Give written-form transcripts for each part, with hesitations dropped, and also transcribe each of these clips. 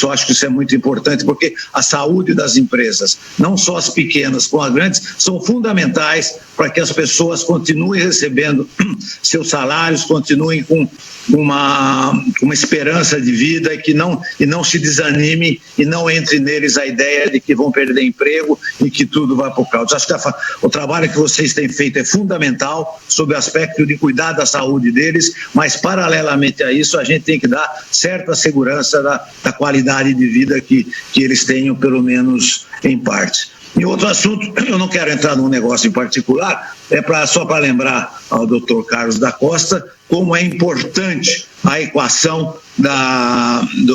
Isso, eu acho que isso é muito importante, porque a saúde das empresas, não só as pequenas como as grandes, são fundamentais para que as pessoas continuem recebendo seus salários, continuem com uma esperança de vida e não se desanimem e não entre neles a ideia de que vão perder emprego e que tudo vai para o caos. Acho que o trabalho que vocês têm feito é fundamental sob o aspecto de cuidar da saúde deles, mas paralelamente a isso a gente tem que dar certa segurança da qualidade de vida que eles tenham, pelo menos em parte. E outro assunto, eu não quero entrar num negócio em particular, só para lembrar ao doutor Carlos da Costa como é importante a equação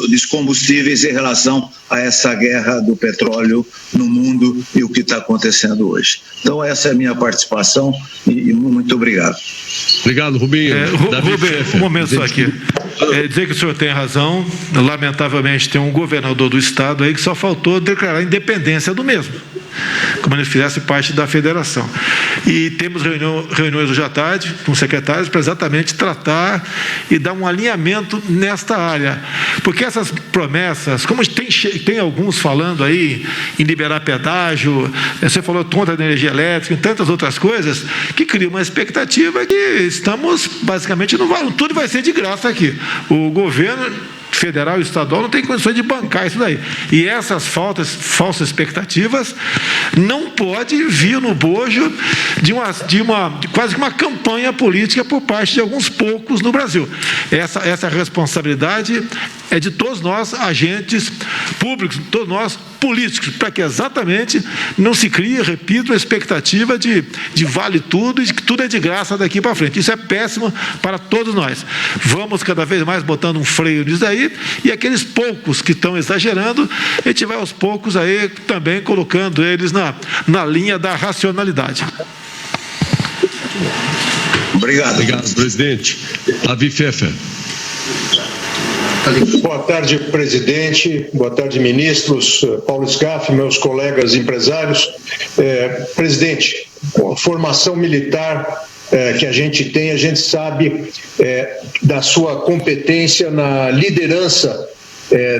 dos combustíveis em relação a essa guerra do petróleo no mundo e o que está acontecendo hoje. Então, essa é a minha participação e muito obrigado. Obrigado, Rubinho. Rubem, um momento só aqui. Dizer que o senhor tem razão, lamentavelmente tem um governador do estado aí que só faltou declarar a independência do mesmo, como ele fizesse parte da federação. E temos reuniões hoje à tarde com secretários para exatamente tratar e dar um alinhamento nesta área, porque essas promessas, como tem alguns falando aí em liberar pedágio, você falou contra a energia elétrica e tantas outras coisas, que cria uma expectativa que estamos basicamente tudo vai ser de graça aqui. O governo federal e estadual não tem condições de bancar isso daí. E essas falsas expectativas não pode vir no bojo de quase que uma campanha política por parte de alguns poucos no Brasil. Essa responsabilidade é de todos nós, agentes públicos, todos nós políticos, para que exatamente não se crie, repito, a expectativa de vale tudo e de que tudo é de graça daqui para frente. Isso é péssimo para todos nós. Vamos cada vez mais botando um freio nisso daí, e aqueles poucos que estão exagerando, a gente vai aos poucos aí também colocando eles na linha da racionalidade. Obrigado. Obrigado, presidente. Davi Pfeffer. Boa tarde, presidente. Boa tarde, ministros. Paulo Scaff, meus colegas empresários. Presidente, com a formação militar que a gente tem, a gente sabe da sua competência na liderança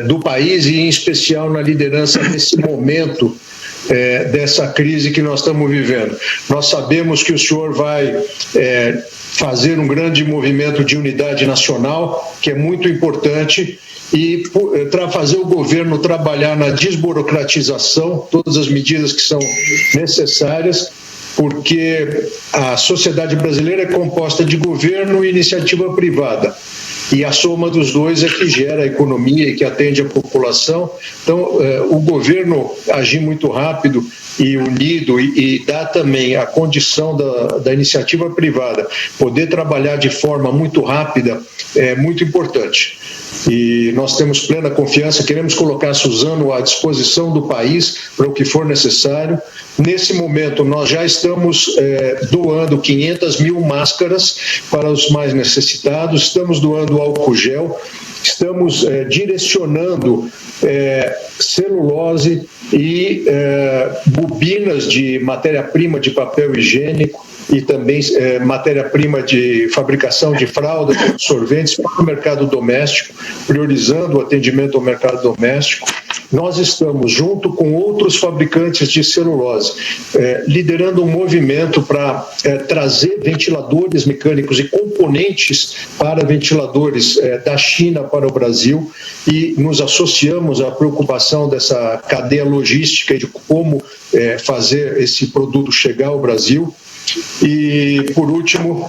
do país e, em especial, na liderança nesse momento dessa crise que nós estamos vivendo. Nós sabemos que o senhor vai fazer um grande movimento de unidade nacional, que é muito importante, e para fazer o governo trabalhar na desburocratização, todas as medidas que são necessárias, porque a sociedade brasileira é composta de governo e iniciativa privada. E a soma dos dois é que gera a economia e que atende a população. Então, o governo agir muito rápido e unido e dar também a condição da iniciativa privada poder trabalhar de forma muito rápida é muito importante. E nós temos plena confiança, queremos colocar a Suzano à disposição do país para o que for necessário. Nesse momento, nós já estamos doando 500 mil máscaras para os mais necessitados, estamos doando álcool gel, estamos direcionando celulose e bobinas de matéria-prima de papel higiênico e também matéria-prima de fabricação de fraldas, absorventes para o mercado doméstico, priorizando o atendimento ao mercado doméstico. Nós estamos, junto com outros fabricantes de celulose, liderando um movimento para trazer ventiladores mecânicos e componentes para ventiladores da China para o Brasil, e nos associamos à preocupação dessa cadeia logística e de como fazer esse produto chegar ao Brasil. E, por último,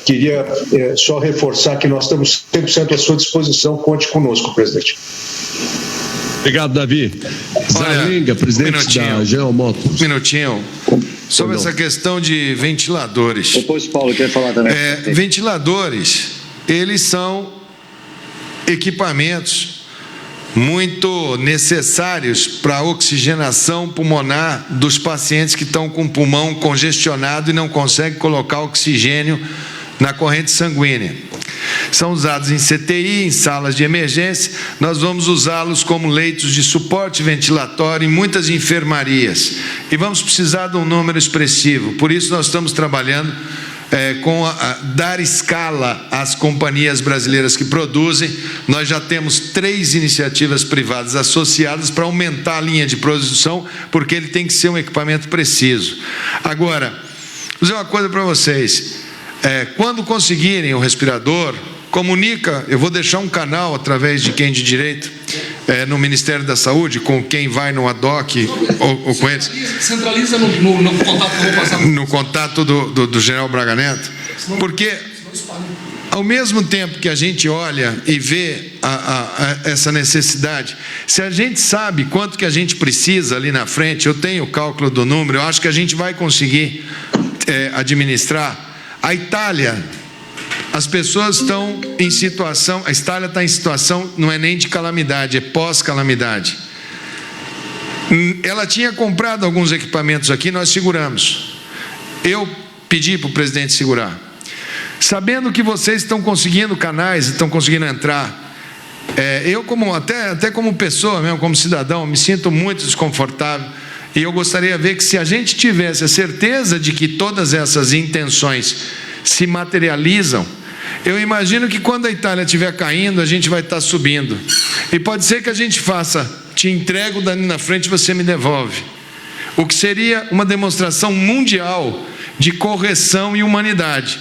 queria só reforçar que nós estamos 100% à sua disposição. Conte conosco, presidente. Obrigado, Davi. Zarlenga, presidente da General Motors. Um minutinho. Sobre essa questão de ventiladores. Depois o Paulo quer falar também. Ventiladores, eles são equipamentos muito necessários para a oxigenação pulmonar dos pacientes que estão com o pulmão congestionado e não conseguem colocar oxigênio na corrente sanguínea. São usados em CTI, em salas de emergência. Nós vamos usá-los como leitos de suporte ventilatório em muitas enfermarias. E vamos precisar de um número expressivo. Por isso nós estamos trabalhando dar escala às companhias brasileiras que produzem. Nós já temos 3 iniciativas privadas associadas para aumentar a linha de produção, porque ele tem que ser um equipamento preciso. Agora, vou dizer uma coisa para vocês, quando conseguirem o respirador, comunica, eu vou deixar um canal através de quem de direito, no Ministério da Saúde, com quem vai no ADOC ou com eles. Centraliza no contato que eu vou passar. No contato do General Braga Neto, porque ao mesmo tempo que a gente olha e vê essa necessidade, se a gente sabe quanto que a gente precisa ali na frente, eu tenho o cálculo do número, eu acho que a gente vai conseguir administrar. A Itália, as pessoas estão em situação, a Itália está em situação, não é nem de calamidade, é pós-calamidade. Ela tinha comprado alguns equipamentos aqui, nós seguramos. Eu pedi para o presidente segurar. Sabendo que vocês estão conseguindo canais, estão conseguindo entrar, eu até como pessoa mesmo, como cidadão, me sinto muito desconfortável. E eu gostaria de ver que, se a gente tivesse a certeza de que todas essas intenções se materializam, eu imagino que quando a Itália estiver caindo, a gente vai estar subindo. E pode ser que a gente faça, te entrego dali na frente e você me devolve. O que seria uma demonstração mundial de correção e humanidade.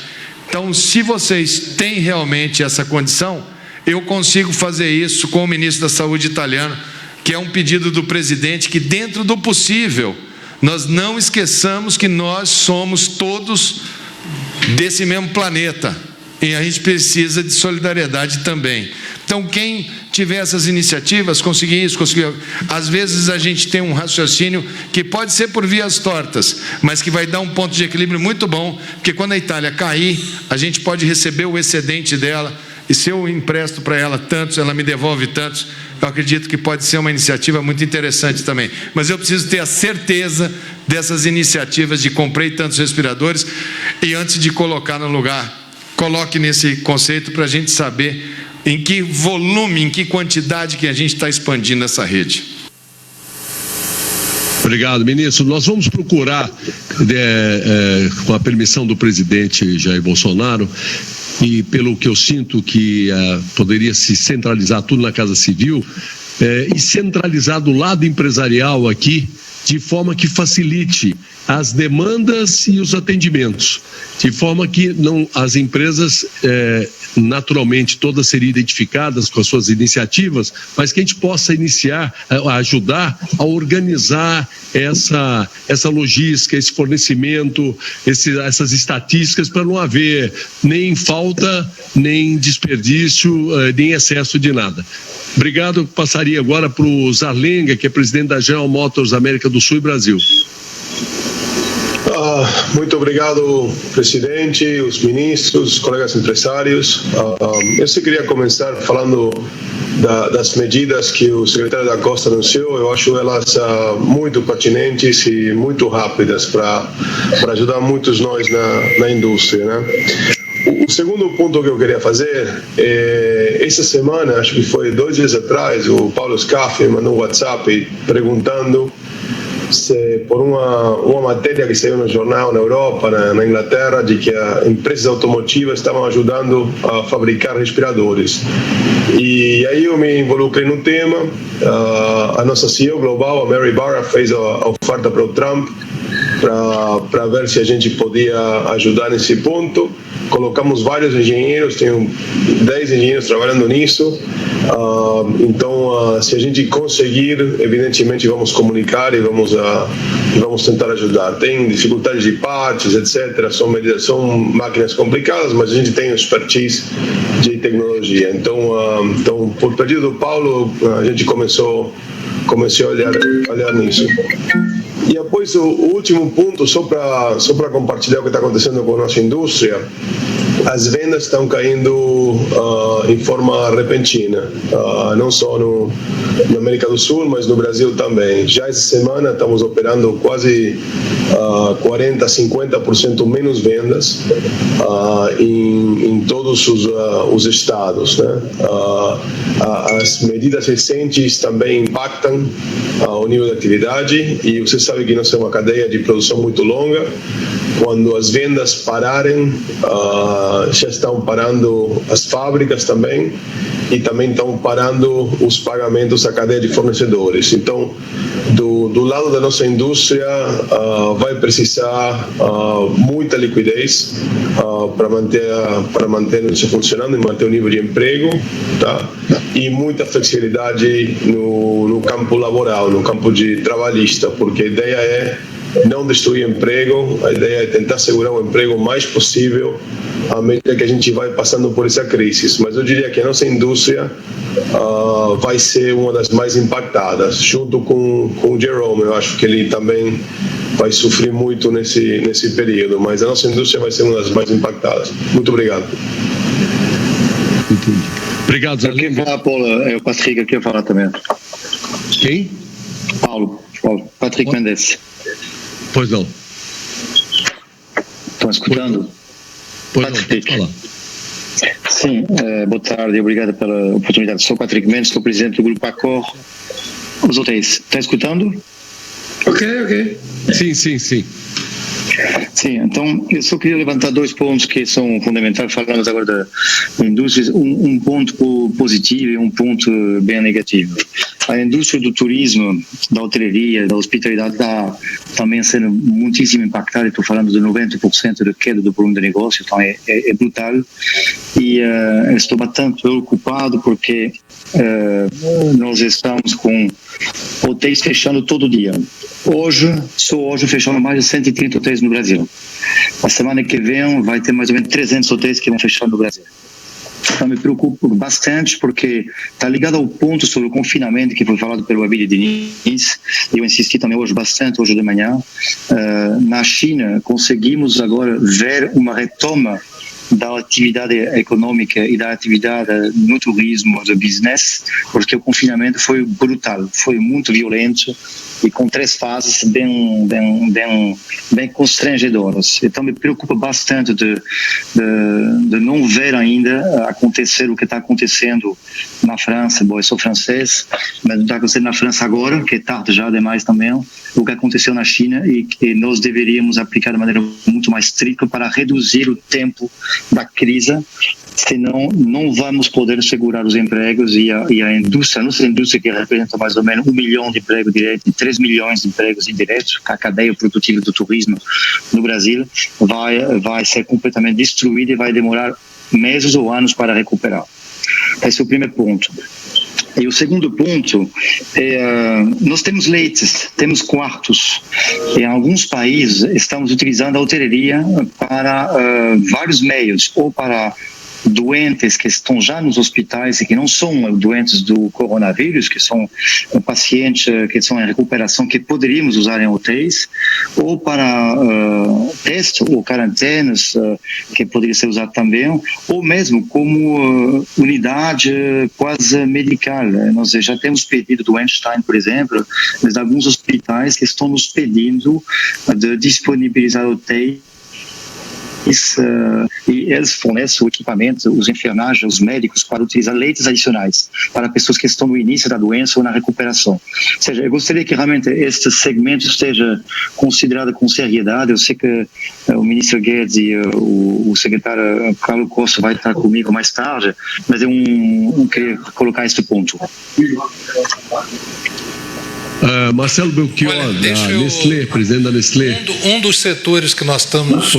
Então, se vocês têm realmente essa condição, eu consigo fazer isso com o ministro da Saúde italiano, que é um pedido do presidente, que dentro do possível, nós não esqueçamos que nós somos todos desse mesmo planeta. E a gente precisa de solidariedade também. Então, quem tiver essas iniciativas, conseguir isso, conseguir... Às vezes a gente tem um raciocínio que pode ser por vias tortas, mas que vai dar um ponto de equilíbrio muito bom, porque quando a Itália cair, a gente pode receber o excedente dela, e se eu empresto para ela tantos, ela me devolve tantos. Eu acredito que pode ser uma iniciativa muito interessante também. Mas eu preciso ter a certeza dessas iniciativas de comprei tantos respiradores, e antes de colocar no lugar, coloque nesse conceito para a gente saber em que volume, em que quantidade que a gente está expandindo essa rede. Obrigado, ministro. Nós vamos procurar, com a permissão do presidente Jair Bolsonaro, e pelo que eu sinto que poderia se centralizar tudo na Casa Civil, e centralizar do lado empresarial aqui, de forma que facilite as demandas e os atendimentos, de forma que as empresas naturalmente todas seriam identificadas com as suas iniciativas, mas que a gente possa ajudar a organizar essa logística, esse fornecimento, essas estatísticas, para não haver nem falta, nem desperdício, nem excesso de nada. Obrigado. Passaria agora para o Zarlenga, que é presidente da General Motors América do Sul e Brasil. Muito obrigado, presidente, os ministros, colegas empresários. Eu só queria começar falando das medidas que o secretário da Costa anunciou. Eu acho elas muito pertinentes e muito rápidas para ajudar muitos nós na indústria, né? O segundo ponto que eu queria fazer essa semana, acho que foi 2 dias atrás, o Paulo Scaff me mandou um WhatsApp perguntando por uma matéria que saiu no jornal na Europa, na Inglaterra, de que as empresas automotivas estavam ajudando a fabricar respiradores. E aí eu me involucrei no tema. A nossa CEO global, a Mary Barra, fez a oferta para o Trump para ver se a gente podia ajudar nesse ponto. Colocamos vários engenheiros, tenho 10 engenheiros trabalhando nisso. Então, se a gente conseguir, evidentemente vamos comunicar e vamos tentar ajudar. Tem dificuldades de partes, etc. São máquinas complicadas, mas a gente tem expertise de tecnologia. Então, por pedido do Paulo, a gente começou a olhar nisso. E depois o último ponto, só para compartilhar o que está acontecendo com a nossa indústria. As vendas estão caindo em forma repentina, não só na América do Sul, mas no Brasil também. Já essa semana estamos operando quase 40%, 50% menos vendas em todos os estados, né? As medidas recentes também impactam o nível de atividade, e você sabe que nós temos uma cadeia de produção muito longa. quando as vendas pararem, já estão parando as fábricas também, e também estão parando os pagamentos à cadeia de fornecedores. Então, do lado da nossa indústria, vai precisar muita liquidez para manter isso funcionando e manter o nível de emprego, tá? E muita flexibilidade no campo laboral, no campo de trabalhista, porque a ideia é não destruir emprego, a ideia é tentar segurar o emprego o mais possível à medida que a gente vai passando por essa crise. Mas eu diria que a nossa indústria vai ser uma das mais impactadas, junto com o Jerome. Eu acho que ele também vai sofrer muito nesse período, mas a nossa indústria vai ser uma das mais impactadas. Muito obrigado. Entendi. Obrigado, Zé. Eu queria falar, Paulo, o Patrick, eu queria falar também. Quem? Paulo, Patrick Mendes. Pois não. Estão escutando? Pois não, pode falar. Sim, boa tarde e obrigado pela oportunidade. Sou Patrick Mendes, sou presidente do Grupo Accor. Os hotéis, está escutando? Ok. Sim. Sim, então eu só queria levantar 2 pontos que são fundamentais. Falamos agora da indústria, um ponto positivo e um ponto bem negativo. A indústria do turismo, da hotelaria, da hospitalidade está também sendo muitíssimo impactada. Estou falando de 90% de queda do volume de negócio, então é brutal. E estou bastante preocupado porque nós estamos com hotéis fechando todo dia. Só hoje fechando mais de 130 hotéis no Brasil. A semana que vem vai ter mais ou menos 300 hotéis que vão fechar no Brasil. Então me preocupo bastante porque está ligado ao ponto sobre o confinamento que foi falado pelo Abílio Diniz. Eu insisti também bastante hoje de manhã. Na China conseguimos agora ver uma retoma da atividade econômica e da atividade no turismo, do business, porque o confinamento foi brutal, foi muito violento e com 3 fases bem constrangedoras. Então me preocupa bastante de não ver ainda acontecer o que está acontecendo na França. Bom, eu sou francês, mas está acontecendo na França agora, que é tarde já demais também, o que aconteceu na China e que nós deveríamos aplicar de maneira muito mais estricta para reduzir o tempo da crise, senão não vamos poder segurar os empregos e a indústria, a nossa indústria que representa mais ou menos 1 milhão de empregos diretos e 3 milhões de empregos indiretos, a cadeia produtiva do turismo no Brasil vai ser completamente destruída e vai demorar meses ou anos para recuperar. Esse é o primeiro ponto. E o segundo ponto é, nós temos leitos, temos quartos. Em alguns países estamos utilizando a hotelaria para vários meios, ou para doentes que estão já nos hospitais e que não são doentes do coronavírus, que são pacientes que estão em recuperação, que poderíamos usar em hotéis, ou para testes ou quarentenas, que poderia ser usado também, ou mesmo como unidade quase medical. Nós já temos pedido do Einstein, por exemplo, mas alguns hospitais que estão nos pedindo de disponibilizar hotéis e eles fornecem o equipamento, os enfermeiros, os médicos, para utilizar leitos adicionais para pessoas que estão no início da doença ou na recuperação. Ou seja, eu gostaria que realmente este segmento esteja considerado com seriedade. Eu sei que o ministro Guedes e o secretário Carlos Costa vai estar comigo mais tarde, mas eu queria colocar este ponto. Marcelo Belchior, da Nestlé, presidente da Nestlé. Um dos setores que nós estamos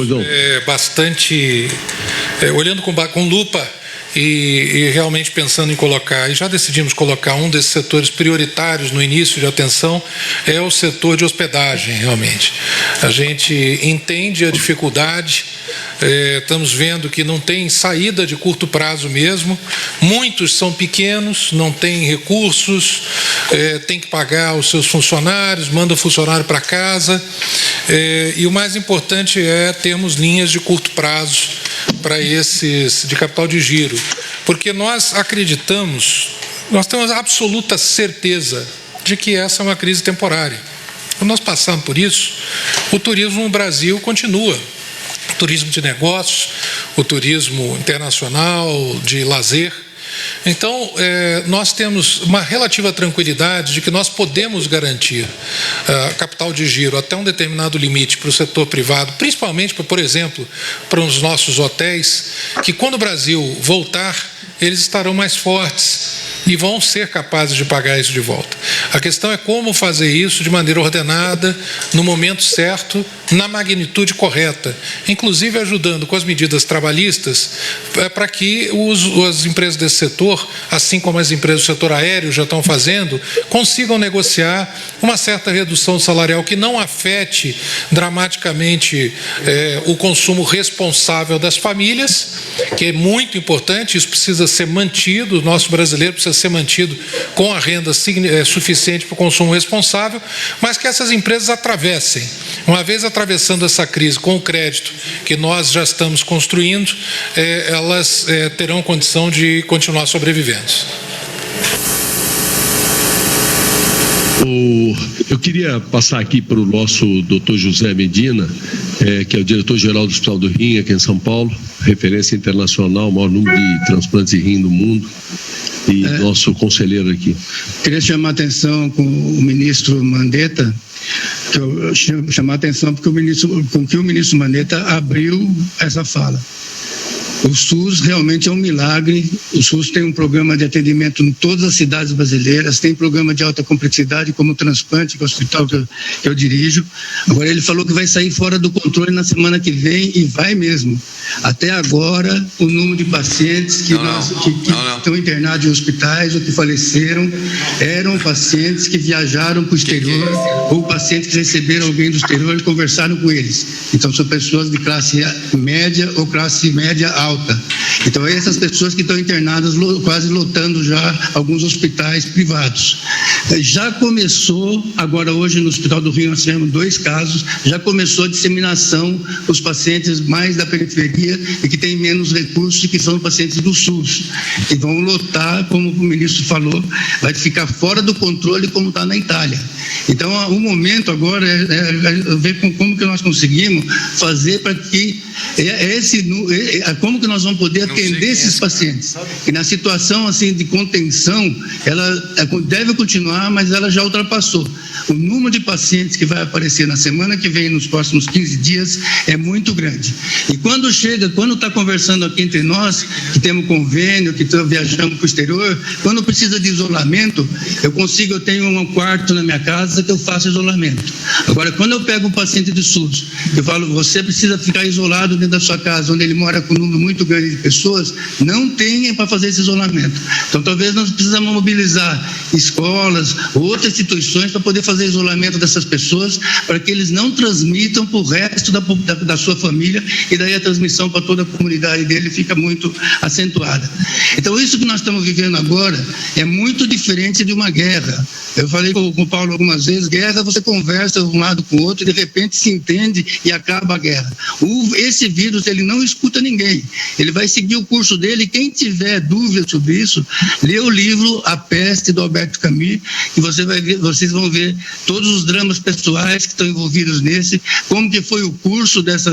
bastante olhando com lupa e realmente pensando em colocar, e já decidimos colocar um desses setores prioritários no início de atenção, é o setor de hospedagem, realmente. A gente entende a dificuldade, estamos vendo que não tem saída de curto prazo mesmo, muitos são pequenos, não têm recursos, tem que pagar os seus funcionários, manda o funcionário para casa, e o mais importante é termos linhas de curto prazo para esses de capital de giro, porque nós acreditamos, nós temos absoluta certeza de que essa é uma crise temporária. Quando nós passamos por isso, o turismo no Brasil continua, o turismo de negócios, o turismo internacional, de lazer, Então, nós temos uma relativa tranquilidade de que nós podemos garantir capital de giro até um determinado limite para o setor privado, principalmente, por exemplo, para os nossos hotéis, que quando o Brasil voltar, eles estarão mais fortes e vão ser capazes de pagar isso de volta. A questão é como fazer isso de maneira ordenada, no momento certo, na magnitude correta, inclusive ajudando com as medidas trabalhistas para que as empresas desse setor, assim como as empresas do setor aéreo já estão fazendo, consigam negociar uma certa redução salarial que não afete dramaticamente o consumo responsável das famílias, que é muito importante, isso precisa ser mantido, o nosso brasileiro precisa ser mantido com a renda suficiente para o consumo responsável, mas que essas empresas atravessem. Uma vez atravessando essa crise com o crédito que nós já estamos construindo, elas terão condição de continuar sobrevivendo. Eu queria passar aqui para o nosso doutor José Medina, que é o diretor-geral do Hospital do Rim, aqui em São Paulo, referência internacional, o maior número de transplantes de rim do mundo, e nosso conselheiro aqui. Queria chamar a atenção com o ministro Mandetta, chamar a atenção porque o ministro Mandetta abriu essa fala. O SUS realmente é um milagre. O SUS tem um programa de atendimento em todas as cidades brasileiras, tem programa de alta complexidade como o transplante, que é o hospital que eu dirijo. Agora ele falou que vai sair fora do controle na semana que vem, e vai mesmo. Até agora, o número de pacientes que estão internados em hospitais ou que faleceram eram pacientes que viajaram para o exterior ou pacientes que receberam alguém do exterior e conversaram com eles. Então são pessoas de classe média ou classe média alta. Então, essas pessoas que estão internadas, quase lotando já alguns hospitais privados. Já começou, agora hoje no Hospital do Rio nós tivemos 2 casos, já começou a disseminação dos pacientes mais da periferia e que têm menos recursos, que são pacientes do SUS. E vão lotar, como o ministro falou, vai ficar fora do controle como está na Itália. Então, o momento agora é ver como que nós conseguimos fazer para que como que nós vamos poder atender esses pacientes. E na situação assim de contenção, ela deve continuar, mas ela já ultrapassou. O número de pacientes que vai aparecer na semana que vem, nos próximos 15 dias, é muito grande. E quando está conversando aqui entre nós, que temos convênio, que viajamos para o exterior, quando precisa de isolamento, eu tenho um quarto na minha casa que eu faço isolamento. Agora, quando eu pego um paciente de SUS, eu falo, você precisa ficar isolado dentro da sua casa, onde ele mora com um número muito grande de pessoas, não tem para fazer esse isolamento. Então, talvez nós precisamos mobilizar escolas, outras instituições para poder fazer isolamento dessas pessoas, para que eles não transmitam para o resto da sua família, e daí a transmissão para toda a comunidade dele fica muito acentuada. Então, isso que nós estamos vivendo agora é muito diferente de uma guerra. Eu falei com o Paulo algumas vezes, guerra você conversa um lado com o outro e de repente se entende e acaba a guerra. Esse vírus, ele não escuta ninguém, ele vai seguir o curso dele. Quem tiver dúvida sobre isso, lê o livro A Peste, do Alberto Camus, e vocês vão ver todos os dramas pessoais que estão envolvidos nesse, como que foi o curso dessa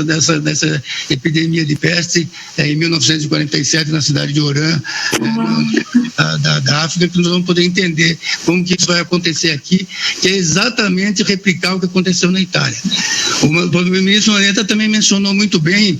epidemia de peste em 1947 na cidade de Oran, da África, que nós vamos poder entender como que isso vai acontecer aqui, que é exatamente replicar o que aconteceu na Itália. O ministro Mandetta também mencionou muito bem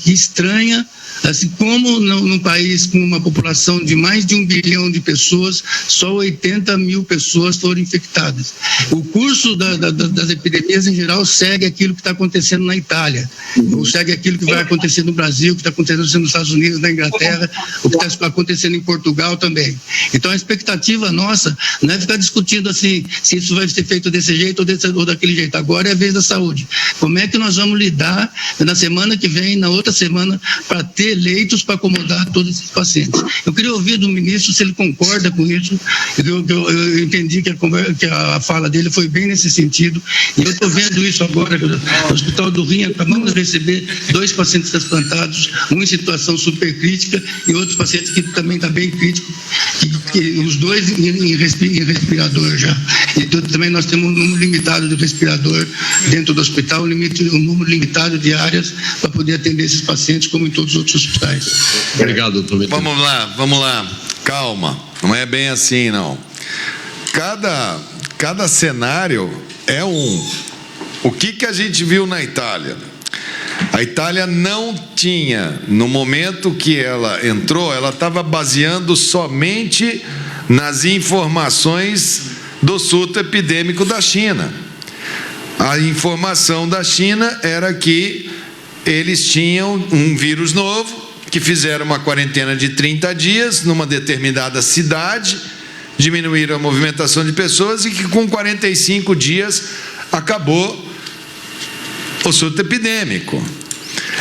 que estranha, assim como num país com uma população de mais de 1 bilhão de pessoas, só 80 mil pessoas foram infectadas. O curso das epidemias em geral segue aquilo que está acontecendo na Itália, ou segue aquilo que vai acontecer no Brasil, que está acontecendo nos Estados Unidos, na Inglaterra, o que está acontecendo em Portugal também. Então a expectativa nossa não é ficar discutindo assim, se isso vai ser feito desse jeito ou daquele jeito. Agora é a vez da saúde. Como é que nós vamos lidar na semana que vem, na outra semana, para ter leitos para acomodar todos esses pacientes? Eu queria ouvir do ministro se ele concorda com isso. Eu entendi que a fala dele foi bem nesse sentido, e eu estou vendo isso agora no Hospital do Rim. Acabamos de receber 2 pacientes transplantados, um em situação super crítica e outros pacientes que também está bem crítico, que os 2 em respirador já. E também nós temos um número limitado de respirador dentro do hospital, um número limitado de áreas para poder atender esses pacientes, como em todos os outros hospitais. Obrigado, doutor Medeiros. Vamos lá, calma, não é bem assim, não. Cada cenário é um. O que a gente viu na Itália? A Itália não tinha, no momento que ela entrou, ela estava baseando somente nas informações do surto epidêmico da China. A informação da China era que eles tinham um vírus novo, que fizeram uma quarentena de 30 dias numa determinada cidade, diminuíram a movimentação de pessoas e que com 45 dias acabou o surto epidêmico.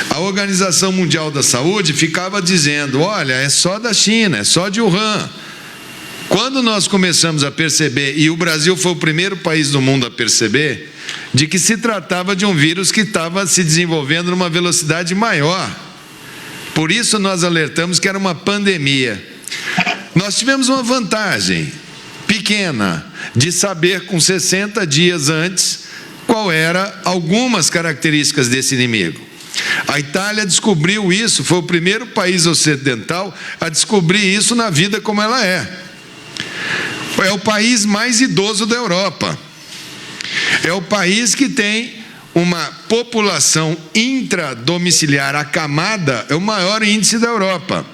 A Organização Mundial da Saúde ficava dizendo: olha, é só da China, é só de Wuhan. Quando nós começamos a perceber, e o Brasil foi o primeiro país do mundo a perceber, de que se tratava de um vírus que estava se desenvolvendo numa velocidade maior. Por isso nós alertamos que era uma pandemia. Nós tivemos uma vantagem pequena de saber com 60 dias antes qual era algumas características desse inimigo. A Itália descobriu isso, foi o primeiro país ocidental a descobrir isso na vida como ela é. É o país mais idoso da Europa. É o país que tem uma população intradomiciliar acamada, é o maior índice da Europa.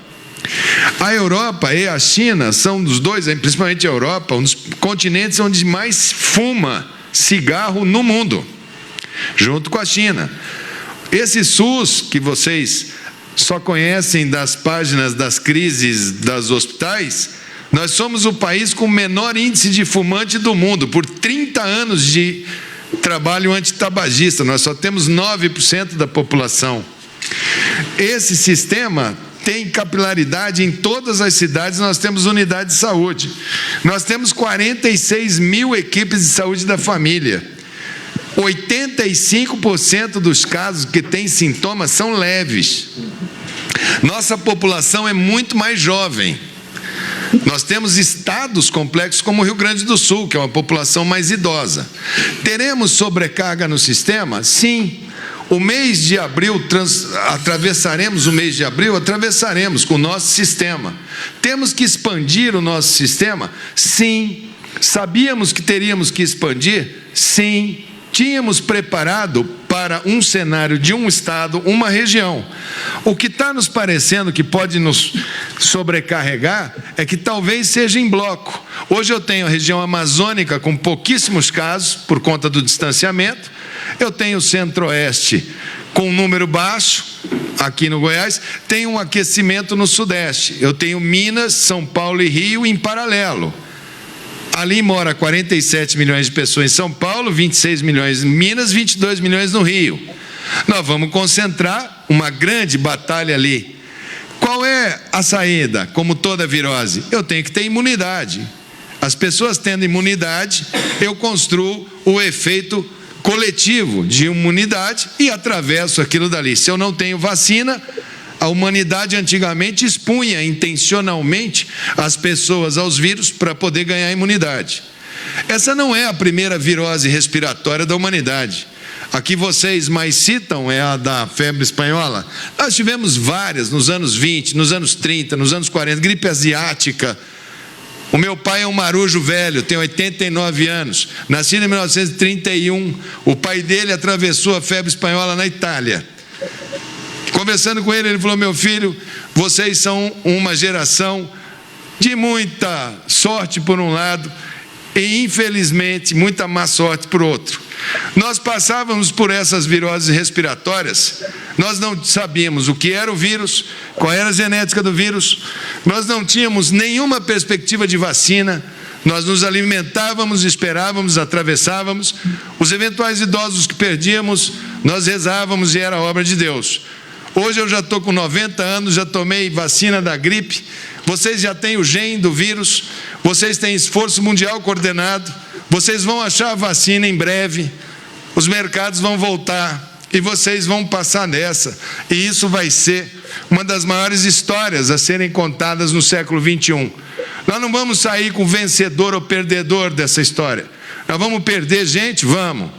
A Europa e a China são dos dois, principalmente a Europa, um dos continentes onde mais fuma cigarro no mundo, junto com a China. Esse SUS que vocês só conhecem das páginas das crises dos hospitais, nós somos o país com o menor índice de fumante do mundo, por 30 anos de trabalho antitabagista, nós só temos 9% da população. Esse sistema tem capilaridade em todas as cidades, nós temos unidade de saúde. Nós temos 46 mil equipes de saúde da família. 85% dos casos que têm sintomas são leves. Nossa população é muito mais jovem. Nós temos estados complexos como o Rio Grande do Sul, que é uma população mais idosa. Teremos sobrecarga no sistema? Sim. O mês de abril, atravessaremos o mês de abril, atravessaremos com o nosso sistema. Temos que expandir o nosso sistema? Sim. Sabíamos que teríamos que expandir? Sim. Tínhamos preparado para um cenário de um estado, uma região. O que está nos parecendo que pode nos sobrecarregar é que talvez seja em bloco. Hoje eu tenho a região amazônica com pouquíssimos casos por conta do distanciamento. Eu tenho o centro-oeste com um número baixo, aqui no Goiás. Tenho um aquecimento no sudeste. Eu tenho Minas, São Paulo e Rio em paralelo. Ali mora 47 milhões de pessoas em São Paulo, 26 milhões em Minas, 22 milhões no Rio. Nós vamos concentrar uma grande batalha ali. Qual é a saída? Como toda virose, eu tenho que ter imunidade. As pessoas tendo imunidade, eu construo o efeito coletivo de imunidade e atravesso aquilo dali. Se eu não tenho vacina, a humanidade antigamente expunha intencionalmente as pessoas aos vírus para poder ganhar imunidade. Essa não é a primeira virose respiratória da humanidade. A que vocês mais citam é a da febre espanhola. Nós tivemos várias nos anos 20, nos anos 30, nos anos 40, gripe asiática. O meu pai é um marujo velho, tem 89 anos, nascido em 1931. O pai dele atravessou a febre espanhola na Itália. Conversando com ele, ele falou: meu filho, vocês são uma geração de muita sorte por um lado e infelizmente muita má sorte por outro. Nós passávamos por essas viroses respiratórias, nós não sabíamos o que era o vírus, qual era a genética do vírus, nós não tínhamos nenhuma perspectiva de vacina, nós nos alimentávamos, esperávamos, atravessávamos. Os eventuais idosos que perdíamos, nós rezávamos e era obra de Deus. Hoje eu já estou com 90 anos, já tomei vacina da gripe, vocês já têm o gene do vírus, vocês têm esforço mundial coordenado, vocês vão achar a vacina em breve, os mercados vão voltar e vocês vão passar nessa. E isso vai ser uma das maiores histórias a serem contadas no século XXI. Nós não vamos sair com vencedor ou perdedor dessa história. Nós vamos perder gente? Vamos.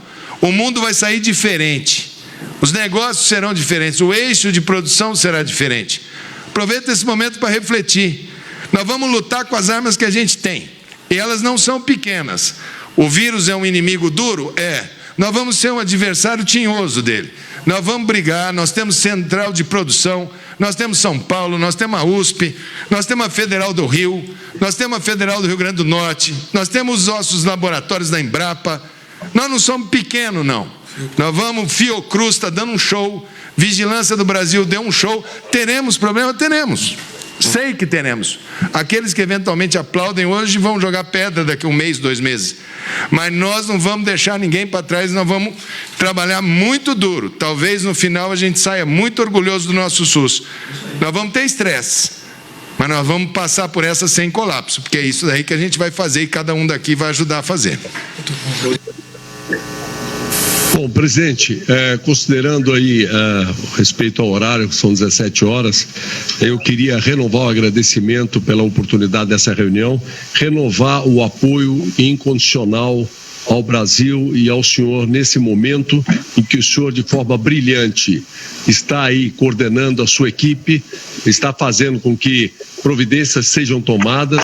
O mundo vai sair diferente. Os negócios serão diferentes. O eixo de produção será diferente. Aproveita esse momento para refletir. Nós vamos lutar com as armas que a gente tem. E elas não são pequenas. O vírus é um inimigo duro? É. Nós vamos ser um adversário tinhoso dele. Nós vamos brigar, nós temos central de produção, nós temos São Paulo, nós temos a USP, nós temos a Federal do Rio, nós temos a Federal do Rio Grande do Norte, nós temos os nossos laboratórios da Embrapa. Nós não somos pequenos, não. Nós vamos, Fiocruz está dando um show, Vigilância do Brasil deu um show. Teremos problema? Teremos. Sei que teremos. Aqueles que eventualmente aplaudem hoje vão jogar pedra daqui a 1 mês, 2 meses. Mas nós não vamos deixar ninguém para trás, nós vamos trabalhar muito duro. Talvez no final a gente saia muito orgulhoso do nosso SUS. Nós vamos ter estresse, mas nós vamos passar por essa sem colapso, porque é isso daí que a gente vai fazer e cada um daqui vai ajudar a fazer. Bom, presidente, considerando aí respeito ao horário, que são 17 horas, eu queria renovar o agradecimento pela oportunidade dessa reunião, renovar o apoio incondicional ao Brasil e ao senhor nesse momento em que o senhor, de forma brilhante, está aí coordenando a sua equipe, está fazendo com que providências sejam tomadas